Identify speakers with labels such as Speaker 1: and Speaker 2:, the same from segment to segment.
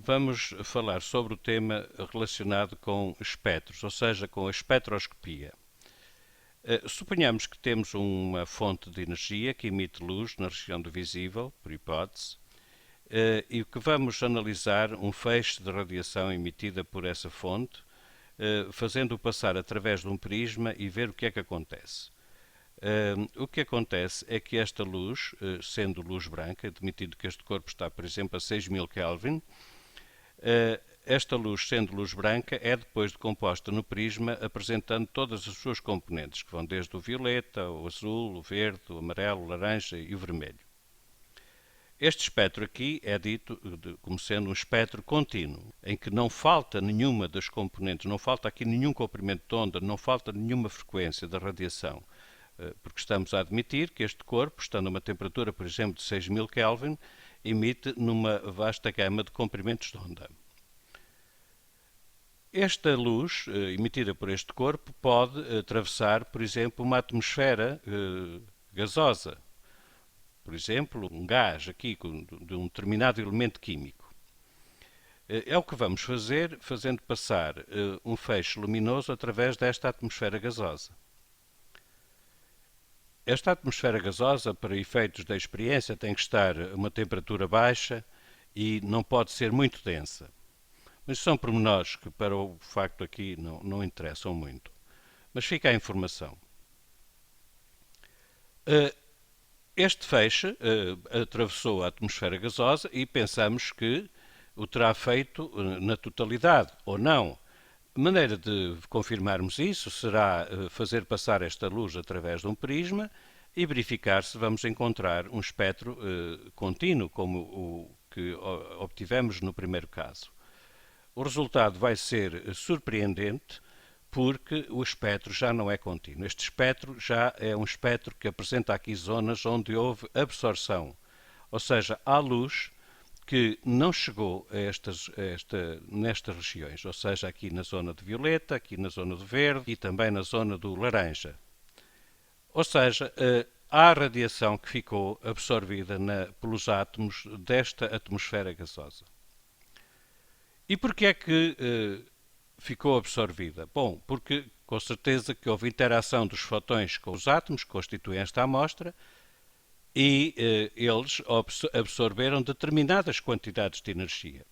Speaker 1: Vamos falar sobre o tema relacionado com espectros, ou seja, com a espectroscopia. Suponhamos que temos uma fonte de energia que emite luz na região do visível, por hipótese, e que vamos analisar um feixe de radiação emitida por essa fonte, fazendo-o passar através de um prisma e ver o que é que acontece. O que acontece é que esta luz, sendo luz branca, admitindo que este corpo está, por exemplo, a 6000 Kelvin, esta luz, sendo luz branca, é depois decomposta no prisma, apresentando todas as suas componentes, que vão desde o violeta, o azul, o verde, o amarelo, o laranja e o vermelho. Este espectro aqui é dito como sendo um espectro contínuo, em que não falta nenhuma das componentes, não falta aqui nenhum comprimento de onda, não falta nenhuma frequência da radiação, porque estamos a admitir que este corpo, estando a uma temperatura, por exemplo, de 6000 Kelvin, emite numa vasta gama de comprimentos de onda. Esta luz emitida por este corpo pode atravessar, por exemplo, uma atmosfera gasosa, por exemplo, um gás aqui de um determinado elemento químico. É o que vamos fazer, fazendo passar um feixe luminoso através desta atmosfera gasosa. Esta atmosfera gasosa, para efeitos da experiência, tem que estar a uma temperatura baixa e não pode ser muito densa. Mas são pormenores que para o facto aqui não interessam muito. Mas fica a informação. Este feixe atravessou a atmosfera gasosa e pensamos que o terá feito na totalidade, ou não. A maneira de confirmarmos isso será fazer passar esta luz através de um prisma e verificar se vamos encontrar um espectro contínuo, como o que obtivemos no primeiro caso. O resultado vai ser surpreendente porque o espectro já não é contínuo. Este espectro já é um espectro que apresenta aqui zonas onde houve absorção, ou seja, há luz que não chegou nestas regiões, ou seja, aqui na zona de violeta, aqui na zona do verde e também na zona do laranja. Ou seja, há radiação que ficou absorvida pelos átomos desta atmosfera gasosa. E porquê é que ficou absorvida? Bom, porque com certeza que houve interação dos fotões com os átomos que constituem esta amostra e eles absorveram determinadas quantidades de energia.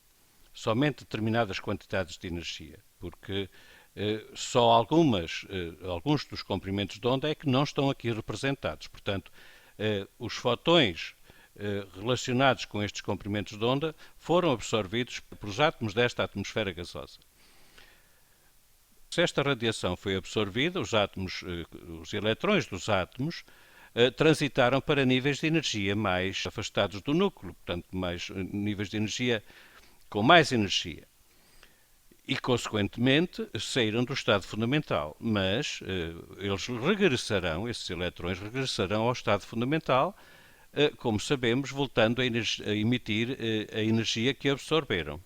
Speaker 1: Somente determinadas quantidades de energia, porque só alguns dos comprimentos de onda é que não estão aqui representados. Portanto, os fotões relacionados com estes comprimentos de onda foram absorvidos pelos átomos desta atmosfera gasosa. Se esta radiação foi absorvida, os eletrões dos átomos transitaram para níveis de energia mais afastados do núcleo, portanto, níveis de energia com mais energia. E, consequentemente, saíram do estado fundamental. Mas esses eletrões regressarão ao estado fundamental, como sabemos, voltando a emitir a energia que absorveram.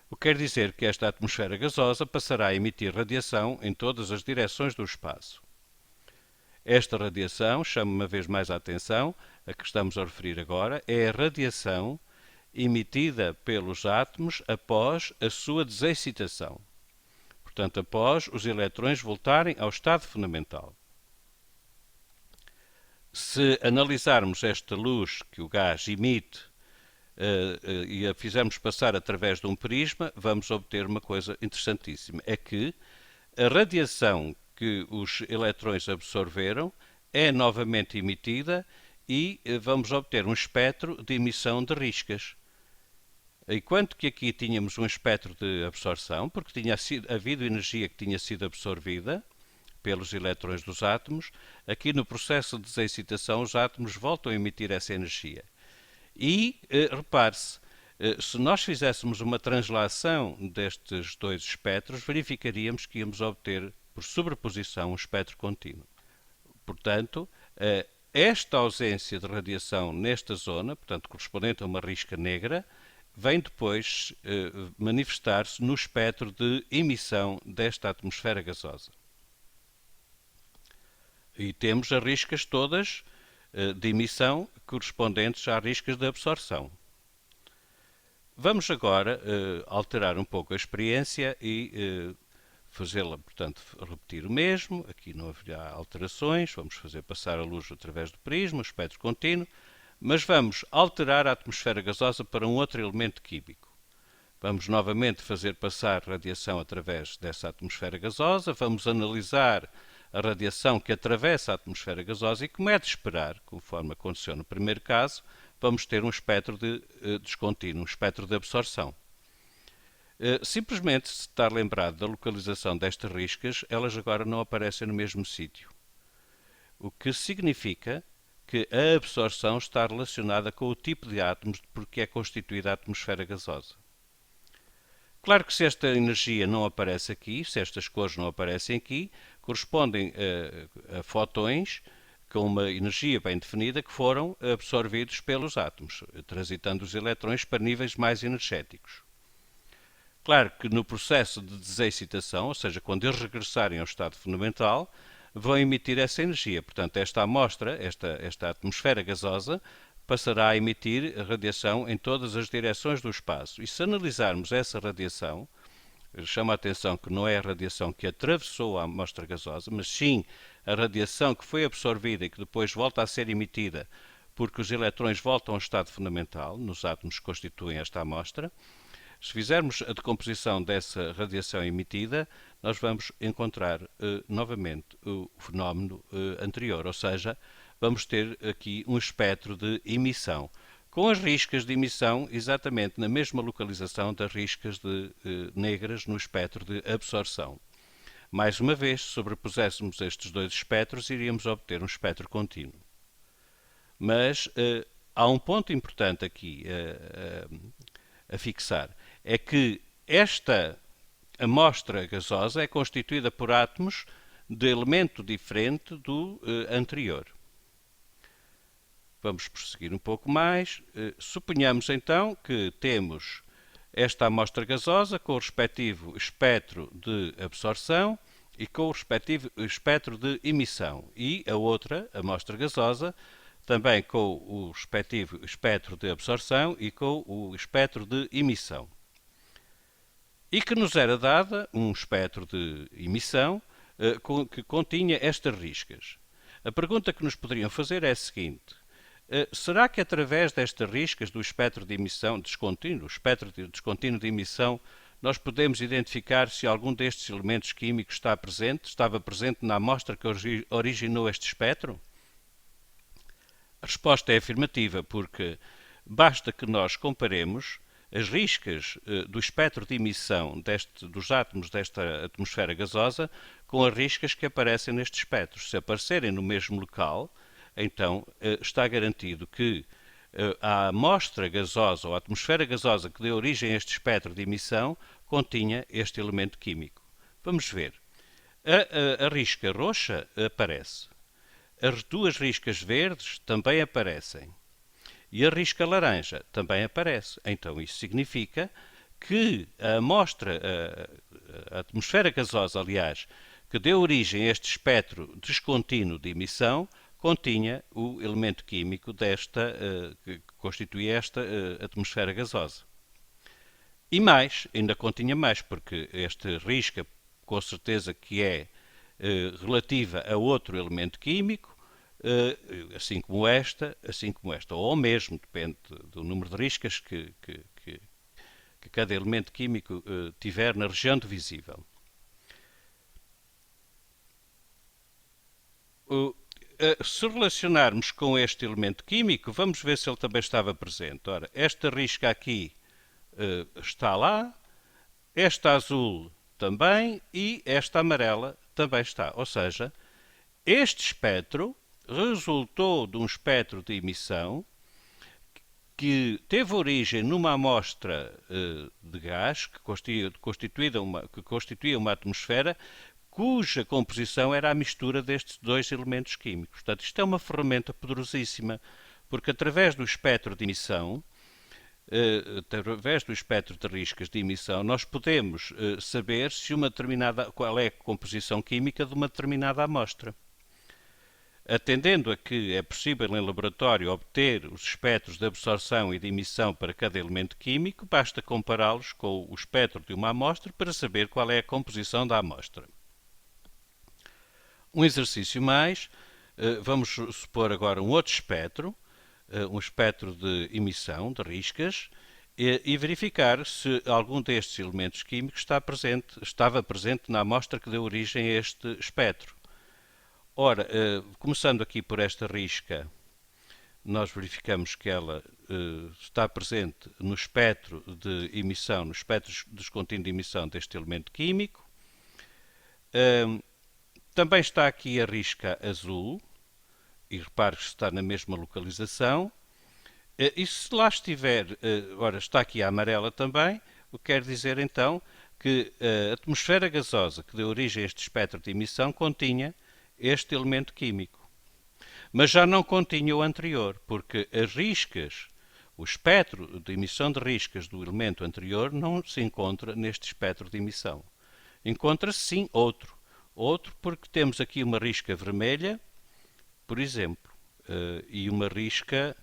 Speaker 1: O que quer dizer que esta atmosfera gasosa passará a emitir radiação em todas as direções do espaço. Esta radiação, chama uma vez mais a atenção, a que estamos a referir agora, é a radiação emitida pelos átomos após a sua desexcitação. Portanto, após os eletrões voltarem ao estado fundamental. Se analisarmos esta luz que o gás emite e a fizermos passar através de um prisma, vamos obter uma coisa interessantíssima. É que a radiação que os eletrões absorveram é novamente emitida e vamos obter um espectro de emissão de riscas. Enquanto que aqui tínhamos um espectro de absorção, porque tinha havido energia que tinha sido absorvida pelos eletrões dos átomos, aqui no processo de desexcitação os átomos voltam a emitir essa energia. E, repare-se, se nós fizéssemos uma translação destes dois espectros, verificaríamos que íamos obter, por sobreposição, um espectro contínuo. Portanto, esta ausência de radiação nesta zona, portanto, correspondente a uma risca negra, vem depois manifestar-se no espectro de emissão desta atmosfera gasosa. E temos as riscas todas de emissão correspondentes às riscas de absorção. Vamos agora alterar um pouco a experiência e fazê-la, portanto, repetir o mesmo. Aqui não haverá alterações. Vamos fazer passar a luz através do prisma, o espectro contínuo, mas vamos alterar a atmosfera gasosa para um outro elemento químico. Vamos novamente fazer passar radiação através dessa atmosfera gasosa, vamos analisar a radiação que atravessa a atmosfera gasosa e, como é de esperar, conforme aconteceu no primeiro caso, vamos ter um espectro de descontínuo, um espectro de absorção. Simplesmente se estar lembrado da localização destas riscas, elas agora não aparecem no mesmo sítio. O que significa que a absorção está relacionada com o tipo de átomos de porque é constituída a atmosfera gasosa. Claro que se esta energia não aparece aqui, se estas cores não aparecem aqui, correspondem a fotões com uma energia bem definida que foram absorvidos pelos átomos, transitando os eletrões para níveis mais energéticos. Claro que no processo de desexcitação, ou seja, quando eles regressarem ao estado fundamental, vão emitir essa energia. Portanto, esta amostra, esta atmosfera gasosa, passará a emitir radiação em todas as direções do espaço. E se analisarmos essa radiação, chama a atenção que não é a radiação que atravessou a amostra gasosa, mas sim a radiação que foi absorvida e que depois volta a ser emitida porque os eletrões voltam ao estado fundamental, nos átomos que constituem esta amostra. Se fizermos a decomposição dessa radiação emitida, nós vamos encontrar novamente o fenómeno anterior, ou seja, vamos ter aqui um espectro de emissão, com as riscas de emissão exatamente na mesma localização das riscas negras no espectro de absorção. Mais uma vez, se sobrepuséssemos estes dois espectros, iríamos obter um espectro contínuo. Mas há um ponto importante aqui a fixar, é que esta amostra gasosa é constituída por átomos de elemento diferente do anterior. Vamos prosseguir um pouco mais. Suponhamos então que temos esta amostra gasosa com o respectivo espectro de absorção e com o respectivo espectro de emissão, e a outra amostra gasosa também com o respectivo espectro de absorção e com o espectro de emissão. E que nos era dada um espectro de emissão que continha estas riscas. A pergunta que nos poderiam fazer é a seguinte: será que através destas riscas do espectro de emissão descontínuo, o espectro descontínuo de emissão, nós podemos identificar se algum destes elementos químicos estava presente na amostra que originou este espectro? A resposta é afirmativa, porque basta que nós comparemos as riscas do espectro de emissão dos átomos desta atmosfera gasosa com as riscas que aparecem nestes espectros. Se aparecerem no mesmo local, então está garantido que a amostra gasosa ou a atmosfera gasosa que deu origem a este espectro de emissão continha este elemento químico. Vamos ver. A risca roxa aparece. As duas riscas verdes também aparecem. E a risca laranja também aparece. Então isso significa que a amostra, a atmosfera gasosa, aliás, que deu origem a este espectro descontínuo de emissão, continha o elemento químico que constitui esta atmosfera gasosa. E mais, ainda continha mais, porque esta risca, com certeza que é relativa a outro elemento químico, assim como esta, ou mesmo, depende do número de riscas que cada elemento químico tiver na região do visível. Se relacionarmos com este elemento químico, vamos ver se ele também estava presente. Ora, esta risca aqui está lá, esta azul também e esta amarela também está. Ou seja, este espectro resultou de um espectro de emissão que teve origem numa amostra de gás que constituía uma atmosfera cuja composição era a mistura destes dois elementos químicos. Portanto, isto é uma ferramenta poderosíssima, porque através do espectro de emissão, através do espectro de riscas de emissão, nós podemos saber se qual é a composição química de uma determinada amostra. Atendendo a que é possível em laboratório obter os espectros de absorção e de emissão para cada elemento químico, basta compará-los com o espectro de uma amostra para saber qual é a composição da amostra. Um exercício mais, vamos supor agora um outro espectro, um espectro de emissão de riscas, e verificar se algum destes elementos químicos estava presente na amostra que deu origem a este espectro. Ora, começando aqui por esta risca, nós verificamos que ela está presente no espectro de emissão, no espectro descontínuo de emissão deste elemento químico. Também está aqui a risca azul, e repare que está na mesma localização. E se lá estiver, ora, está aqui a amarela também, o que quer dizer então que a atmosfera gasosa que deu origem a este espectro de emissão continha este elemento químico. Mas já não continha o anterior, porque as riscas, o espectro de emissão de riscas do elemento anterior não se encontra neste espectro de emissão. Encontra-se sim outro. Outro porque temos aqui uma risca vermelha, por exemplo, e uma risca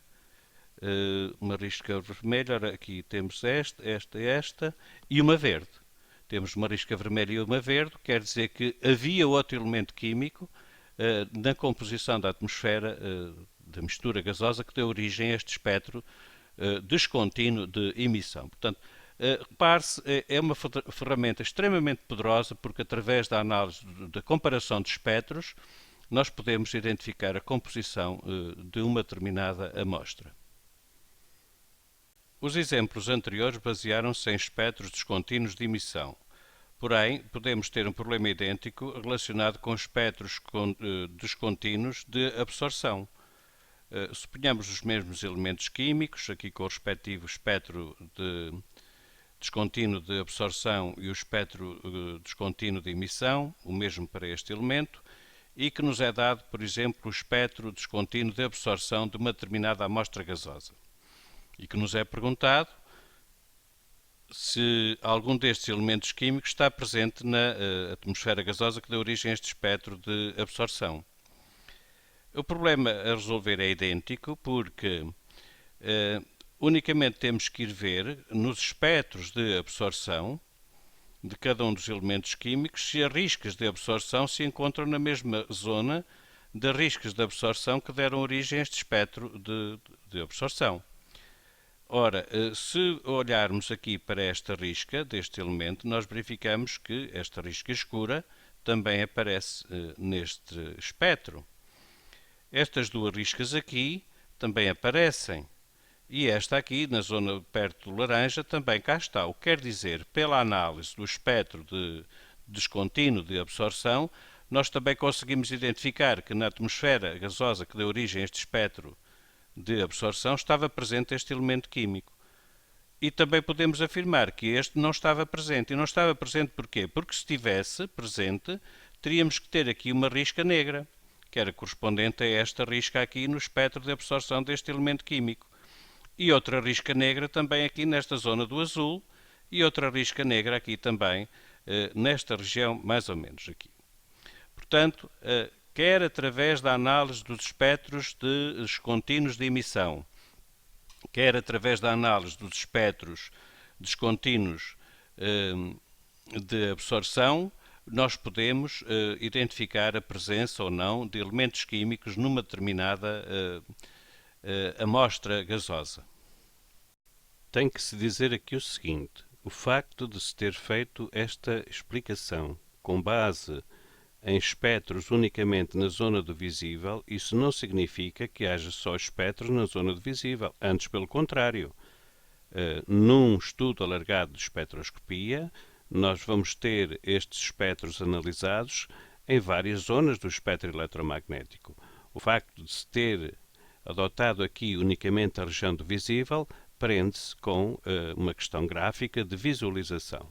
Speaker 1: vermelha, ora, aqui temos esta, e uma verde. Temos uma risca vermelha e uma verde, quer dizer que havia outro elemento químico na composição da atmosfera da mistura gasosa que deu origem a este espectro descontínuo de emissão. Portanto, repare-se, é uma ferramenta extremamente poderosa porque através da análise, da comparação de espectros, nós podemos identificar a composição de uma determinada amostra. Os exemplos anteriores basearam-se em espectros descontínuos de emissão. Porém, podemos ter um problema idêntico relacionado com espectros descontínuos de absorção. Suponhamos os mesmos elementos químicos, aqui com o respectivo espectro descontínuo de absorção e o espectro descontínuo de emissão, o mesmo para este elemento, e que nos é dado, por exemplo, o espectro descontínuo de absorção de uma determinada amostra gasosa. E que nos é perguntado se algum destes elementos químicos está presente na atmosfera gasosa que dá origem a este espectro de absorção. O problema a resolver é idêntico porque unicamente temos que ir ver nos espectros de absorção de cada um dos elementos químicos se as riscas de absorção se encontram na mesma zona das riscas de absorção que deram origem a este espectro de absorção. Ora, se olharmos aqui para esta risca deste elemento, nós verificamos que esta risca escura também aparece neste espectro. Estas duas riscas aqui também aparecem. E esta aqui, na zona perto do laranja, também cá está. O que quer dizer, pela análise do espectro descontínuo de absorção, nós também conseguimos identificar que na atmosfera gasosa que deu origem a este espectro de absorção estava presente este elemento químico. E também podemos afirmar que este não estava presente. E não estava presente porquê? Porque se estivesse presente, teríamos que ter aqui uma risca negra, que era correspondente a esta risca aqui no espectro de absorção deste elemento químico. E outra risca negra também aqui nesta zona do azul, e outra risca negra aqui também nesta região, mais ou menos aqui. Portanto, quer através da análise dos espectros descontínuos de emissão, quer através da análise dos espectros descontínuos de absorção, nós podemos identificar a presença ou não de elementos químicos numa determinada amostra gasosa. Tem que se dizer aqui o seguinte: o facto de se ter feito esta explicação com base em espectros unicamente na zona do visível, isso não significa que haja só espectros na zona do visível. Antes, pelo contrário. Num estudo alargado de espectroscopia, nós vamos ter estes espectros analisados em várias zonas do espectro eletromagnético. O facto de se ter adotado aqui unicamente a região do visível prende-se com uma questão gráfica de visualização.